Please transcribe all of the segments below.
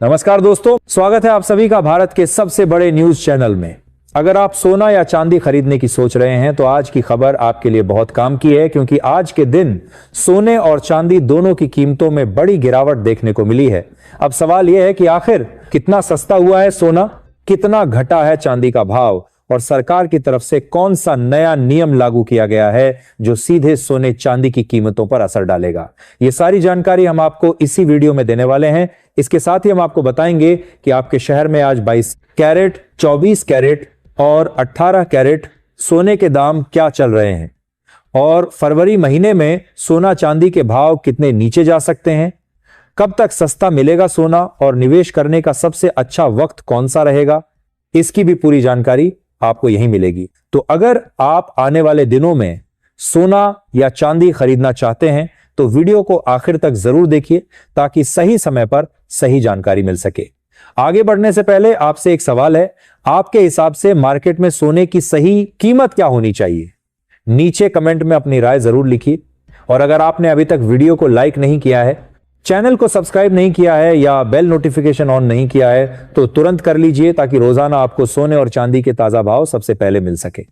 नमस्कार दोस्तों, स्वागत है आप सभी का भारत के सबसे बड़े न्यूज चैनल में। अगर आप सोना या चांदी खरीदने की सोच रहे हैं तो आज की खबर आपके लिए बहुत काम की है, क्योंकि आज के दिन सोने और चांदी दोनों की कीमतों में बड़ी गिरावट देखने को मिली है। अब सवाल यह है कि आखिर कितना सस्ता हुआ है सोना, कितना घटा है चांदी का भाव और सरकार की तरफ से कौन सा नया नियम लागू किया गया है जो सीधे सोने चांदी की कीमतों पर असर डालेगा। ये सारी जानकारी हम आपको इसी वीडियो में देने वाले हैं। इसके साथ ही हम आपको बताएंगे कि आपके शहर में आज 22 कैरेट, 24 कैरेट और 18 कैरेट सोने के दाम क्या चल रहे हैं और फरवरी महीने में सोना चांदी के भाव कितने नीचे जा सकते हैं, कब तक सस्ता मिलेगा सोना और निवेश करने का सबसे अच्छा वक्त कौन सा रहेगा, इसकी भी पूरी जानकारी आपको यहीं मिलेगी। तो अगर आप आने वाले दिनों में सोना या चांदी खरीदना चाहते हैं तो वीडियो को आखिर तक जरूर देखिए ताकि सही समय पर सही जानकारी मिल सके। आगे बढ़ने से पहले आपसे एक सवाल है, आपके हिसाब से मार्केट में सोने की सही कीमत क्या होनी चाहिए? नीचे कमेंट में अपनी राय जरूर लिखिए। और अगर आपने अभी तक वीडियो को लाइक नहीं किया है, चैनल को सब्सक्राइब नहीं किया है या बेल नोटिफिकेशन ऑन नहीं किया है तो तुरंत कर लीजिए ताकि रोजाना आपको सोने और चांदी के ताजा भाव सबसे पहले मिल सके।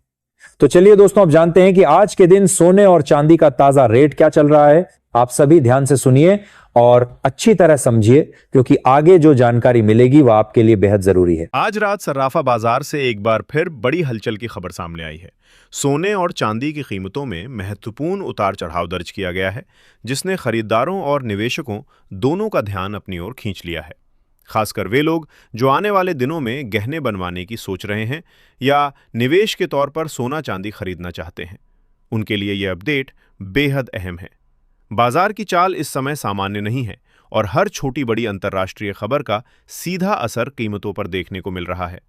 तो चलिए दोस्तों, अब जानते हैं कि आज के दिन सोने और चांदी का ताजा रेट क्या चल रहा है। आप सभी ध्यान से सुनिए और अच्छी तरह समझिए, क्योंकि आगे जो जानकारी मिलेगी वह आपके लिए बेहद जरूरी है। आज रात सर्राफा बाजार से एक बार फिर बड़ी हलचल की खबर सामने आई है। सोने और चांदी की कीमतों में महत्वपूर्ण उतार चढ़ाव दर्ज किया गया है, जिसने खरीदारों और निवेशकों दोनों का ध्यान अपनी ओर खींच लिया है। खासकर वे लोग जो आने वाले दिनों में गहने बनवाने की सोच रहे हैं या निवेश के तौर पर सोना चांदी खरीदना चाहते हैं, उनके लिए यह अपडेट बेहद अहम है। बाजार की चाल इस समय सामान्य नहीं है और हर छोटी बड़ी अंतर्राष्ट्रीय खबर का सीधा असर कीमतों पर देखने को मिल रहा है।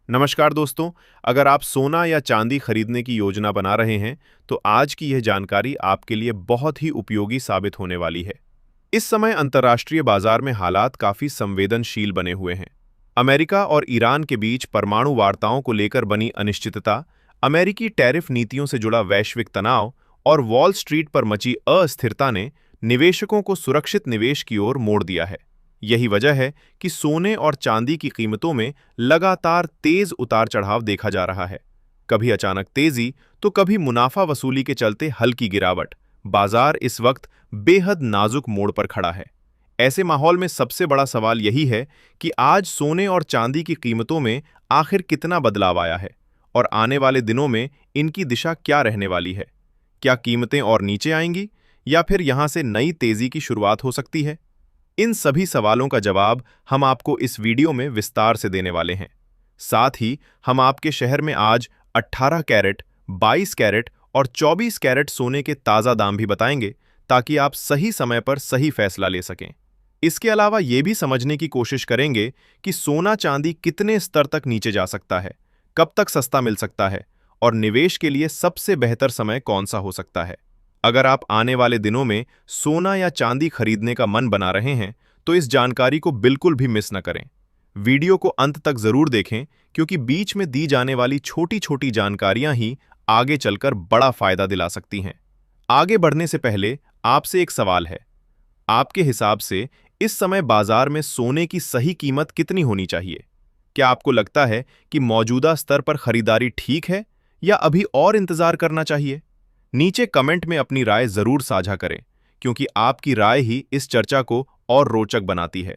नमस्कार दोस्तों, अगर आप सोना या चांदी खरीदने की योजना बना रहे हैं तो आज की यह जानकारी आपके लिए बहुत ही उपयोगी साबित होने वाली है। इस समय अंतर्राष्ट्रीय बाजार में हालात काफी संवेदनशील बने हुए हैं। अमेरिका और ईरान के बीच परमाणु वार्ताओं को लेकर बनी अनिश्चितता, अमेरिकी टैरिफ नीतियों से जुड़ा वैश्विक तनाव और वॉल स्ट्रीट पर मची अस्थिरता ने निवेशकों को सुरक्षित निवेश की ओर मोड़ दिया है। यही वजह है कि सोने और चांदी की कीमतों में लगातार तेज उतार चढ़ाव देखा जा रहा है। कभी अचानक तेजी तो कभी मुनाफा वसूली के चलते हल्की गिरावट। बाजार इस वक्त बेहद नाजुक मोड़ पर खड़ा है। ऐसे माहौल में सबसे बड़ा सवाल यही है कि आज सोने और चांदी की कीमतों में आखिर कितना बदलाव आया है और आने वाले दिनों में इनकी दिशा क्या रहने वाली है। क्या कीमतें और नीचे आएंगी या फिर यहां से नई तेजी की शुरुआत हो सकती है? इन सभी सवालों का जवाब हम आपको इस वीडियो में विस्तार से देने वाले हैं। साथ ही हम आपके शहर में आज 18 कैरेट, 22 कैरेट और 24 कैरेट सोने के ताज़ा दाम भी बताएंगे ताकि आप सही समय पर सही फैसला ले सकें। इसके अलावा ये भी समझने की कोशिश करेंगे कि सोना चांदी कितने स्तर तक नीचे जा सकता है, कब तक सस्ता मिल सकता है और निवेश के लिए सबसे बेहतर समय कौन सा हो सकता है। अगर आप आने वाले दिनों में सोना या चांदी खरीदने का मन बना रहे हैं तो इस जानकारी को बिल्कुल भी मिस न करें। वीडियो को अंत तक जरूर देखें, क्योंकि बीच में दी जाने वाली छोटी छोटी जानकारियां ही आगे चलकर बड़ा फायदा दिला सकती हैं। आगे बढ़ने से पहले आपसे एक सवाल है, आपके हिसाब से इस समय बाजार में सोने की सही कीमत कितनी होनी चाहिए? क्या आपको लगता है कि मौजूदा स्तर पर खरीदारी ठीक है या अभी और इंतजार करना चाहिए? नीचे कमेंट में अपनी राय जरूर साझा करें, क्योंकि आपकी राय ही इस चर्चा को और रोचक बनाती है।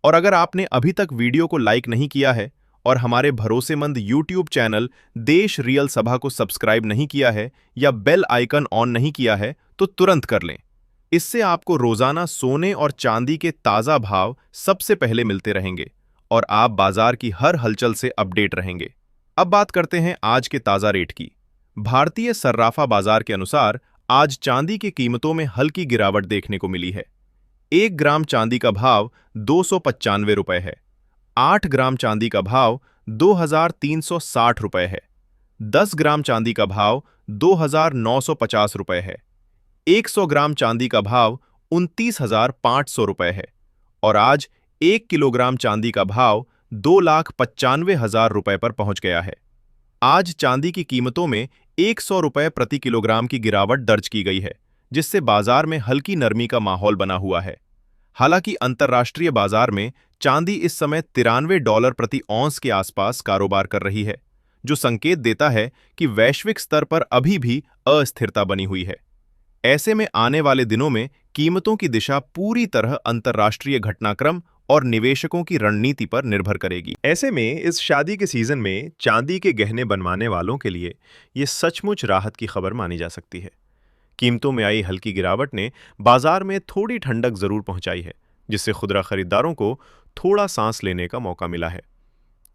और अगर आपने अभी तक वीडियो को लाइक नहीं किया है और हमारे भरोसेमंद YouTube चैनल देश रियल सभा को सब्सक्राइब नहीं किया है या बेल आइकन ऑन नहीं किया है तो तुरंत कर लें। इससे आपको रोजाना सोने और चांदी के ताज़ा भाव सबसे पहले मिलते रहेंगे और आप बाजार की हर हलचल से अपडेट रहेंगे। अब बात करते हैं आज के ताज़ा रेट की। भारतीय सर्राफा बाजार के अनुसार आज चांदी की कीमतों में हल्की गिरावट देखने को मिली है। 1 ग्राम चांदी का भाव 295 रुपए है। 8 ग्राम चांदी का भाव 2360 रुपए है। 10 ग्राम चांदी का भाव 2950 रुपए है। 100 ग्राम चांदी का भाव 29,500 रुपए है और आज 1 किलोग्राम चांदी का भाव 2,95,000 रुपए पर पहुंच गया है। आज चांदी की कीमतों में 100 रुपए प्रति किलोग्राम की गिरावट दर्ज की गई है, जिससे बाजार में हल्की नरमी का माहौल बना हुआ है। हालांकि अंतर्राष्ट्रीय बाजार में चांदी इस समय $93 प्रति औंस के आसपास कारोबार कर रही है, जो संकेत देता है कि वैश्विक स्तर पर अभी भी अस्थिरता बनी हुई है। ऐसे में आने वाले दिनों में कीमतों की दिशा पूरी तरह अंतर्राष्ट्रीय घटनाक्रम और निवेशकों की रणनीति पर निर्भर करेगी। ऐसे में इस शादी के सीजन में चांदी के गहने बनवाने वालों के लिए ये सचमुच राहत की खबर मानी जा सकती है। कीमतों में आई हल्की गिरावट ने बाजार में थोड़ी ठंडक जरूर पहुंचाई है, जिससे खुदरा खरीदारों को थोड़ा सांस लेने का मौका मिला है।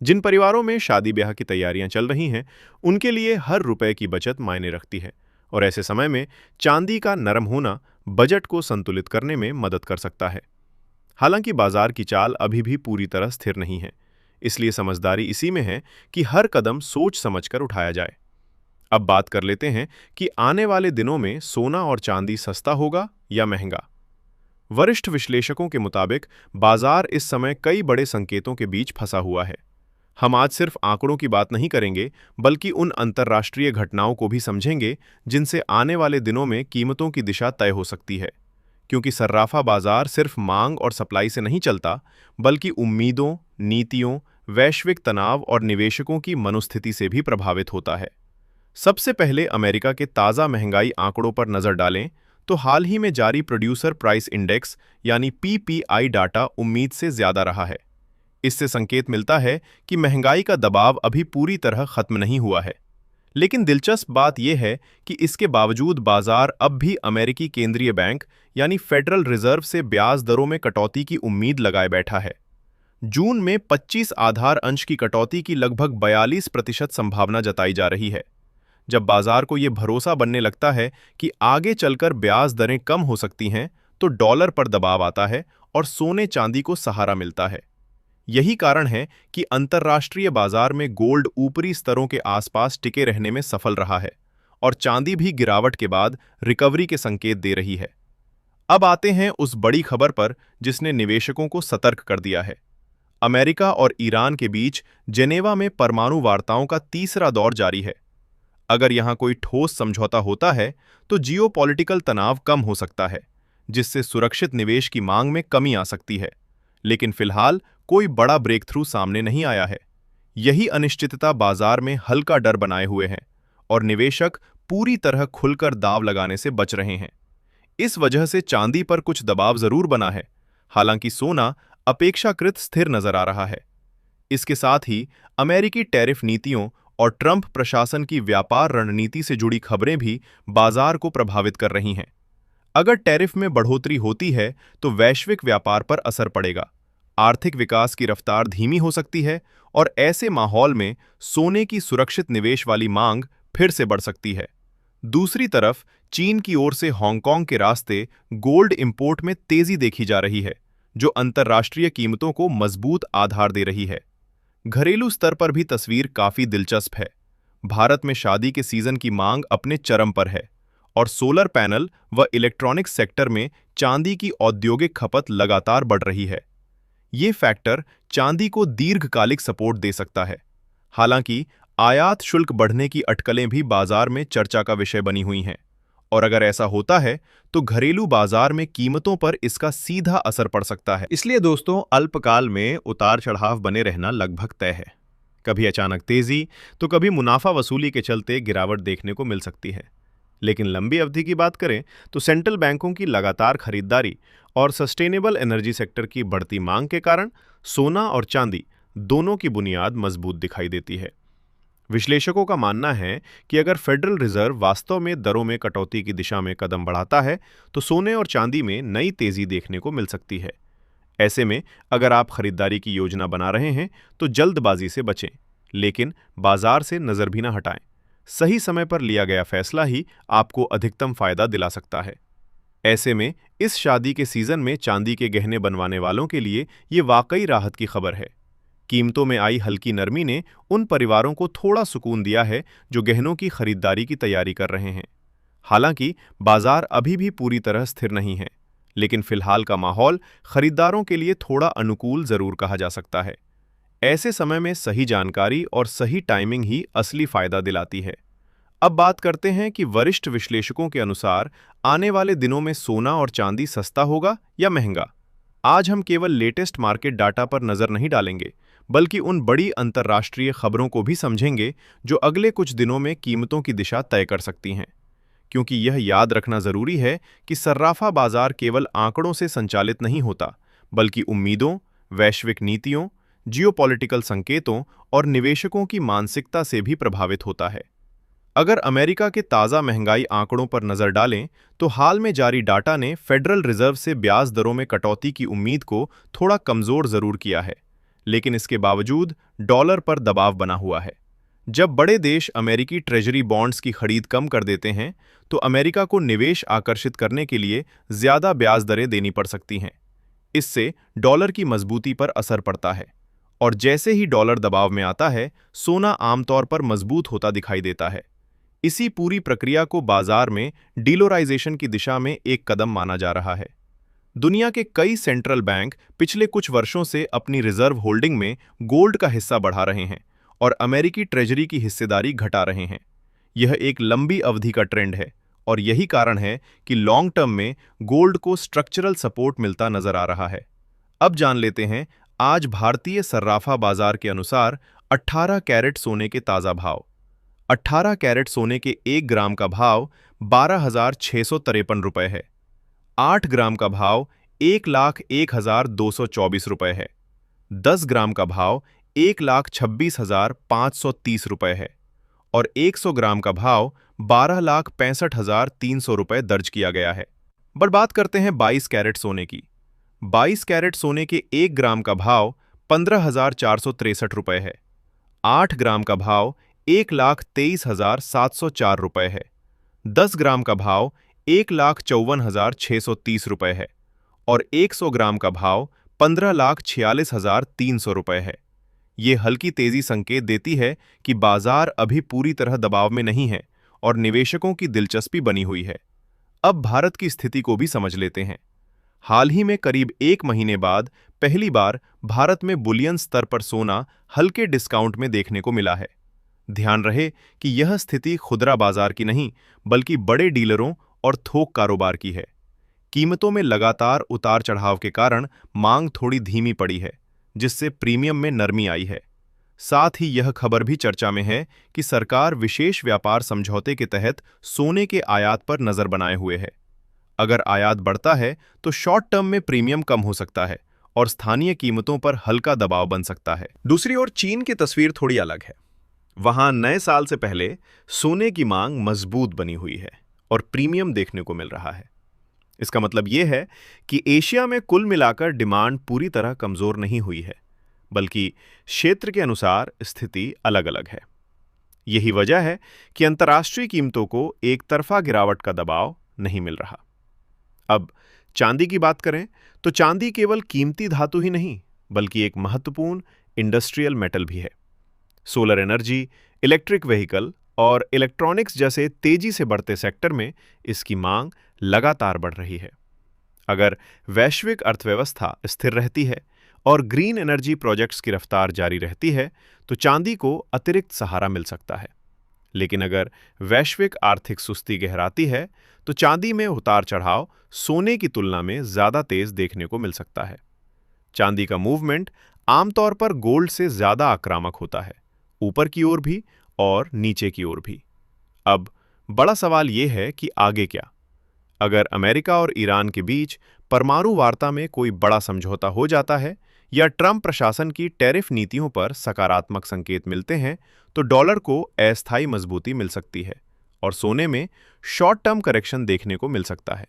जिन परिवारों में शादी ब्याह की तैयारियां चल रही हैं, उनके लिए हर रुपए की बचत मायने रखती है और ऐसे समय में चांदी का नरम होना बजट को संतुलित करने में मदद कर सकता है। हालांकि बाजार की चाल अभी भी पूरी तरह स्थिर नहीं है, इसलिए समझदारी इसी में है कि हर कदम सोच समझकर उठाया जाए। अब बात कर लेते हैं कि आने वाले दिनों में सोना और चांदी सस्ता होगा या महंगा। वरिष्ठ विश्लेषकों के मुताबिक बाजार इस समय कई बड़े संकेतों के बीच फंसा हुआ है। हम आज सिर्फ आंकड़ों की बात नहीं करेंगे, बल्कि उन अंतर्राष्ट्रीय घटनाओं को भी समझेंगे जिनसे आने वाले दिनों में कीमतों की दिशा तय हो सकती है। क्योंकि सर्राफा बाजार सिर्फ मांग और सप्लाई से नहीं चलता, बल्कि उम्मीदों, नीतियों, वैश्विक तनाव और निवेशकों की मनोस्थिति से भी प्रभावित होता है। सबसे पहले अमेरिका के ताज़ा महंगाई आंकड़ों पर नजर डालें तो हाल ही में जारी प्रोड्यूसर प्राइस इंडेक्स यानी पीपीआई डाटा उम्मीद से ज्यादा रहा है। इससे संकेत मिलता है कि महंगाई का दबाव अभी पूरी तरह खत्म नहीं हुआ है। लेकिन दिलचस्प बात यह है कि इसके बावजूद बाजार अब भी अमेरिकी केंद्रीय बैंक यानी फेडरल रिजर्व से ब्याज दरों में कटौती की उम्मीद लगाए बैठा है। जून में 25 आधार अंश की कटौती की लगभग 42% संभावना जताई जा रही है। जब बाजार को यह भरोसा बनने लगता है कि आगे चलकर ब्याज दरें कम हो सकती हैं, तो डॉलर पर दबाव आता है और सोने चांदी को सहारा मिलता है। यही कारण है कि अंतर्राष्ट्रीय बाजार में गोल्ड ऊपरी स्तरों के आसपास टिके रहने में सफल रहा है और चांदी भी गिरावट के बाद रिकवरी के संकेत दे रही है। अब आते हैं उस बड़ी खबर पर जिसने निवेशकों को सतर्क कर दिया है। अमेरिका और ईरान के बीच जेनेवा में परमाणु वार्ताओं का तीसरा दौर जारी है। अगर यहां कोई ठोस समझौता होता है तो जियोपॉलिटिकल तनाव कम हो सकता है, जिससे सुरक्षित निवेश की मांग में कमी आ सकती है। लेकिन फिलहाल कोई बड़ा ब्रेक थ्रू सामने नहीं आया है। यही अनिश्चितता बाजार में हल्का डर बनाए हुए है और निवेशक पूरी तरह खुलकर दांव लगाने से बच रहे हैं। इस वजह से चांदी पर कुछ दबाव जरूर बना है, हालांकि सोना अपेक्षाकृत स्थिर नजर आ रहा है। इसके साथ ही अमेरिकी टैरिफ नीतियों और ट्रंप प्रशासन की व्यापार रणनीति से जुड़ी खबरें भी बाजार को प्रभावित कर रही हैं। अगर टैरिफ में बढ़ोतरी होती है तो वैश्विक व्यापार पर असर पड़ेगा, आर्थिक विकास की रफ्तार धीमी हो सकती है और ऐसे माहौल में सोने की सुरक्षित निवेश वाली मांग फिर से बढ़ सकती है। दूसरी तरफ चीन की ओर से हांगकांग के रास्ते गोल्ड इंपोर्ट में तेजी देखी जा रही है, जो अंतर्राष्ट्रीय कीमतों को मजबूत आधार दे रही है। घरेलू स्तर पर भी तस्वीर काफी दिलचस्प है। भारत में शादी के सीजन की मांग अपने चरम पर है और सोलर पैनल व इलेक्ट्रॉनिक्स सेक्टर में चांदी की औद्योगिक खपत लगातार बढ़ रही है। ये फैक्टर चांदी को दीर्घकालिक सपोर्ट दे सकता है। हालांकि आयात शुल्क बढ़ने की अटकलें भी बाजार में चर्चा का विषय बनी हुई हैं और अगर ऐसा होता है तो घरेलू बाजार में कीमतों पर इसका सीधा असर पड़ सकता है। इसलिए दोस्तों, अल्पकाल में उतार चढ़ाव बने रहना लगभग तय है। कभी अचानक तेजी तो कभी मुनाफा वसूली के चलते गिरावट देखने को मिल सकती है। लेकिन लंबी अवधि की बात करें तो सेंट्रल बैंकों की लगातार खरीदारी और सस्टेनेबल एनर्जी सेक्टर की बढ़ती मांग के कारण सोना और चांदी दोनों की बुनियाद मजबूत दिखाई देती है। विश्लेषकों का मानना है कि अगर फेडरल रिजर्व वास्तव में दरों में कटौती की दिशा में कदम बढ़ाता है तो सोने और चांदी में नई तेजी देखने को मिल सकती है। ऐसे में अगर आप खरीदारी की योजना बना रहे हैं तो जल्दबाजी से बचें, लेकिन बाजार से नजर भी न हटाएं। सही समय पर लिया गया फैसला ही आपको अधिकतम फायदा दिला सकता है। ऐसे में इस शादी के सीजन में चांदी के गहने बनवाने वालों के लिए ये वाकई राहत की खबर है। कीमतों में आई हल्की नरमी ने उन परिवारों को थोड़ा सुकून दिया है जो गहनों की खरीदारी की तैयारी कर रहे हैं। हालांकि बाजार अभी भी पूरी तरह स्थिर नहीं है, लेकिन फिलहाल का माहौल खरीदारों के लिए थोड़ा अनुकूल जरूर कहा जा सकता है। ऐसे समय में सही जानकारी और सही टाइमिंग ही असली फायदा दिलाती है। अब बात करते हैं कि वरिष्ठ विश्लेषकों के अनुसार आने वाले दिनों में सोना और चांदी सस्ता होगा या महंगा। आज हम केवल लेटेस्ट मार्केट डाटा पर नजर नहीं डालेंगे, बल्कि उन बड़ी अंतर्राष्ट्रीय खबरों को भी समझेंगे जो अगले कुछ दिनों में कीमतों की दिशा तय कर सकती हैं। क्योंकि यह याद रखना जरूरी है कि सर्राफा बाजार केवल आंकड़ों से संचालित नहीं होता, बल्कि उम्मीदों, वैश्विक नीतियों, जियोपॉलिटिकल संकेतों और निवेशकों की मानसिकता से भी प्रभावित होता है। अगर अमेरिका के ताज़ा महंगाई आंकड़ों पर नजर डालें, तो हाल में जारी डाटा ने फेडरल रिजर्व से ब्याज दरों में कटौती की उम्मीद को थोड़ा कमजोर जरूर किया है, लेकिन इसके बावजूद डॉलर पर दबाव बना हुआ है। जब बड़े देश अमेरिकी ट्रेजरी बॉन्ड्स की खरीद कम कर देते हैं, तो अमेरिका को निवेश आकर्षित करने के लिए ज्यादा ब्याज दरें देनी पड़ सकती हैं। इससे डॉलर की मजबूती पर असर पड़ता है, और जैसे ही डॉलर दबाव में आता है, सोना आमतौर पर मजबूत होता दिखाई देता है। इसी पूरी प्रक्रिया को बाजार में डीलोराइजेशन की दिशा में एक कदम माना जा रहा है। दुनिया के कई सेंट्रल बैंक पिछले कुछ वर्षों से अपनी रिजर्व होल्डिंग में गोल्ड का हिस्सा बढ़ा रहे हैं और अमेरिकी ट्रेजरी की हिस्सेदारी घटा रहे हैं। यह एक लंबी अवधि का ट्रेंड है, और यही कारण है कि लॉन्ग टर्म में गोल्ड को स्ट्रक्चरल सपोर्ट मिलता नजर आ रहा है। अब जान लेते हैं आज भारतीय सर्राफा बाजार के अनुसार 18 कैरेट सोने के ताज़ा भाव। 18 कैरेट सोने के 1 ग्राम का भाव 12,653 रुपये है। 8 ग्राम का भाव 1,01,224 रुपये है। 10 ग्राम का भाव 1,26,530 रुपये है और 100 ग्राम का भाव 12,65,300 रुपये दर्ज किया गया है। पर बात करते हैं 22 कैरेट सोने की। 22 कैरेट सोने के 1 ग्राम का भाव 15,463 रुपये है। 8 ग्राम का भाव 1,23,704 रुपये है। 10 ग्राम का भाव 1,54,630 रुपये है और 100 ग्राम का भाव 15,46,300 रुपये है। ये हल्की तेजी संकेत देती है कि बाजार अभी पूरी तरह दबाव में नहीं है और निवेशकों की दिलचस्पी बनी हुई है। अब भारत की स्थिति को भी समझ लेते हैं। हाल ही में करीब 1 महीने बाद पहली बार भारत में बुलियन स्तर पर सोना हल्के डिस्काउंट में देखने को मिला है। ध्यान रहे कि यह स्थिति खुदरा बाजार की नहीं, बल्कि बड़े डीलरों और थोक कारोबार की है। कीमतों में लगातार उतार चढ़ाव के कारण मांग थोड़ी धीमी पड़ी है, जिससे प्रीमियम में नरमी आई है। साथ ही यह खबर भी चर्चा में है कि सरकार विशेष व्यापार समझौते के तहत सोने के आयात पर नजर बनाए हुए है। अगर आयात बढ़ता है तो शॉर्ट टर्म में प्रीमियम कम हो सकता है और स्थानीय कीमतों पर हल्का दबाव बन सकता है। दूसरी ओर चीन की तस्वीर थोड़ी अलग है। वहां नए साल से पहले सोने की मांग मजबूत बनी हुई है और प्रीमियम देखने को मिल रहा है। इसका मतलब यह है कि एशिया में कुल मिलाकर डिमांड पूरी तरह कमजोर नहीं हुई है, बल्कि क्षेत्र के अनुसार स्थिति अलग अलग है। यही वजह है कि अंतर्राष्ट्रीय कीमतों को एक तरफा गिरावट का दबाव नहीं मिल रहा। अब चांदी की बात करें तो चांदी केवल कीमती धातु ही नहीं, बल्कि एक महत्वपूर्ण इंडस्ट्रियल मेटल भी है। सोलर एनर्जी, इलेक्ट्रिक व्हीकल और इलेक्ट्रॉनिक्स जैसे तेजी से बढ़ते सेक्टर में इसकी मांग लगातार बढ़ रही है। अगर वैश्विक अर्थव्यवस्था स्थिर रहती है और ग्रीन एनर्जी प्रोजेक्ट्स की रफ्तार जारी रहती है, तो चांदी को अतिरिक्त सहारा मिल सकता है। लेकिन अगर वैश्विक आर्थिक सुस्ती गहराती है, तो चांदी में उतार चढ़ाव सोने की तुलना में ज्यादा तेज देखने को मिल सकता है। चांदी का मूवमेंट आमतौर पर गोल्ड से ज्यादा आक्रामक होता है, ऊपर की ओर भी और नीचे की ओर भी। अब बड़ा सवाल यह है कि आगे क्या? अगर अमेरिका और ईरान के बीच परमाणु वार्ता में कोई बड़ा समझौता हो जाता है या ट्रंप प्रशासन की टैरिफ नीतियों पर सकारात्मक संकेत मिलते हैं, तो डॉलर को अस्थायी मजबूती मिल सकती है और सोने में शॉर्ट टर्म करेक्शन देखने को मिल सकता है।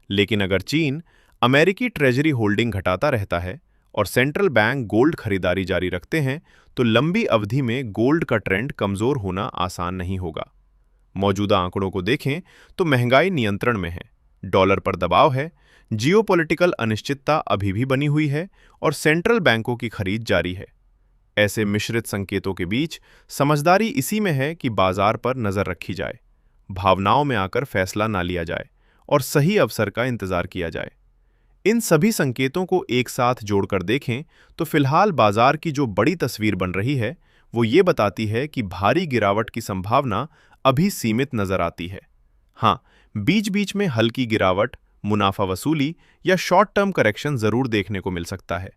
लेकिन अगर चीन अमेरिकी ट्रेजरी होल्डिंग घटाता रहता है और सेंट्रल बैंक गोल्ड खरीदारी जारी रखते हैं, तो लंबी अवधि में गोल्ड का ट्रेंड कमजोर होना आसान नहीं होगा। मौजूदा आंकड़ों को देखें तो महंगाई नियंत्रण में है, डॉलर पर दबाव है, जियोपॉलिटिकल अनिश्चितता अभी भी बनी हुई है और सेंट्रल बैंकों की खरीद जारी है। ऐसे मिश्रित संकेतों के बीच समझदारी इसी में है कि बाजार पर नजर रखी जाए, भावनाओं में आकर फैसला ना लिया जाए और सही अवसर का इंतजार किया जाए। इन सभी संकेतों को एक साथ जोड़कर देखें तो फिलहाल बाजार की जो बड़ी तस्वीर बन रही है, वो ये बताती है कि भारी गिरावट की संभावना अभी सीमित नजर आती है। हाँ, बीच बीच में हल्की गिरावट, मुनाफा वसूली या शॉर्ट टर्म करेक्शन जरूर देखने को मिल सकता है,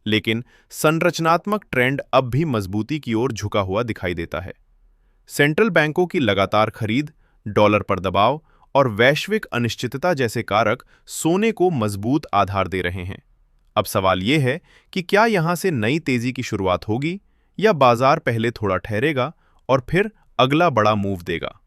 लेकिन संरचनात्मक ट्रेंड अब भी मजबूती की ओर झुका हुआ दिखाई देता है। सेंट्रल बैंकों की लगातार खरीद, डॉलर पर दबाव और वैश्विक अनिश्चितता जैसे कारक सोने को मजबूत आधार दे रहे हैं। अब सवाल यह है कि क्या यहां से नई तेजी की शुरुआत होगी या बाजार पहले थोड़ा ठहरेगा और फिर अगला बड़ा मूव देगा?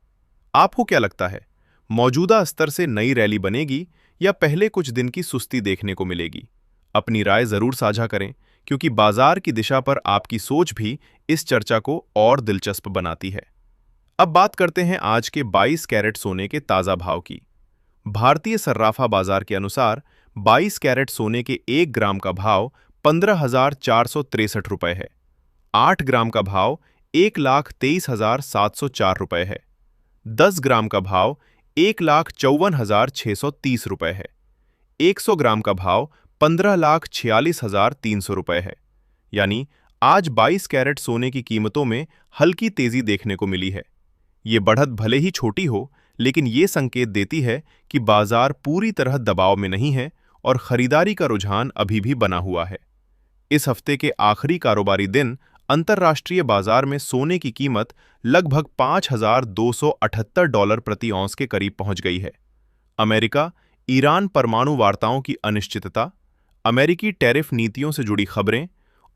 आपको क्या लगता है, मौजूदा स्तर से नई रैली बनेगी या पहले कुछ दिन की सुस्ती देखने को मिलेगी? अपनी राय जरूर साझा करें, क्योंकि बाजार की दिशा पर आपकी सोच भी इस चर्चा को और दिलचस्प बनाती है। अब बात करते हैं आज के 22 कैरेट सोने के ताजा भाव की। भारतीय सर्राफा बाजार के अनुसार 22 कैरेट सोने के 1 ग्राम का भाव 15,463 रुपए है। 8 ग्राम का भाव 1,23,704 रुपए है। 10 ग्राम का भाव 1,54,630 रुपए है। 100 ग्राम का भाव 15,46,300 रुपए है। यानी आज 22 कैरेट सोने की कीमतों में हल्की तेजी देखने को मिली है। ये बढ़त भले ही छोटी हो, लेकिन ये संकेत देती है कि बाजार पूरी तरह दबाव में नहीं है और खरीदारी का रुझान अभी भी बना हुआ है। इस हफ्ते के आखिरी कारोबारी दिन अंतर्राष्ट्रीय बाजार में सोने की कीमत लगभग $5,278 प्रति औंस के करीब पहुंच गई है। अमेरिका ईरान परमाणु वार्ताओं की अनिश्चितता, अमेरिकी टैरिफ नीतियों से जुड़ी खबरें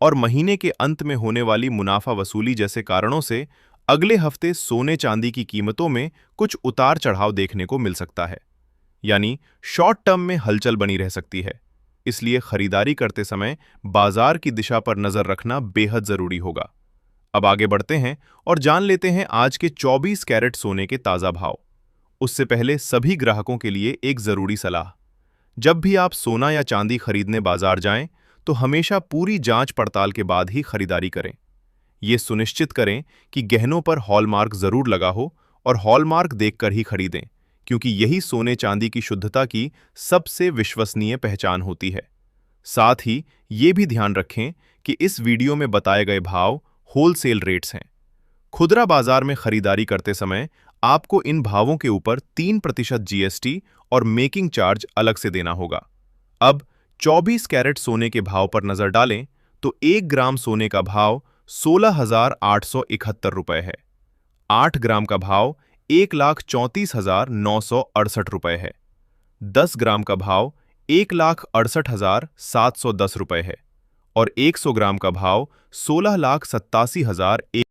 और महीने के अंत में होने वाली मुनाफा वसूली जैसे कारणों से अगले हफ्ते सोने चांदी की कीमतों में कुछ उतार चढ़ाव देखने को मिल सकता है। यानी शॉर्ट टर्म में हलचल बनी रह सकती है। इसलिए खरीदारी करते समय बाजार की दिशा पर नजर रखना बेहद जरूरी होगा। अब आगे बढ़ते हैं और जान लेते हैं आज के 24 कैरेट सोने के ताजा भाव। उससे पहले सभी ग्राहकों के लिए एक जरूरी सलाह। जब भी आप सोना या चांदी खरीदने बाजार जाएं, तो हमेशा पूरी जांच पड़ताल के बाद ही खरीदारी करें। ये सुनिश्चित करें कि गहनों पर हॉलमार्क जरूर लगा हो और हॉलमार्क देखकर ही खरीदें, क्योंकि यही सोने चांदी की शुद्धता की सबसे विश्वसनीय पहचान होती है। साथ ही ये भी ध्यान रखें कि इस वीडियो में बताए गए भाव होलसेल रेट्स हैं। खुदरा बाजार में खरीदारी करते समय आपको इन भावों के ऊपर 3% जीएसटी और मेकिंग चार्ज अलग से देना होगा। अब 24 कैरेट सोने के भाव पर नजर डालें तो 1 ग्राम सोने का भाव 16,871 रुपए है। 8 ग्राम का भाव 1,34,968 रुपए है। 10 ग्राम का भाव 1,68,710 रुपए है और 100 ग्राम का भाव 16,87,001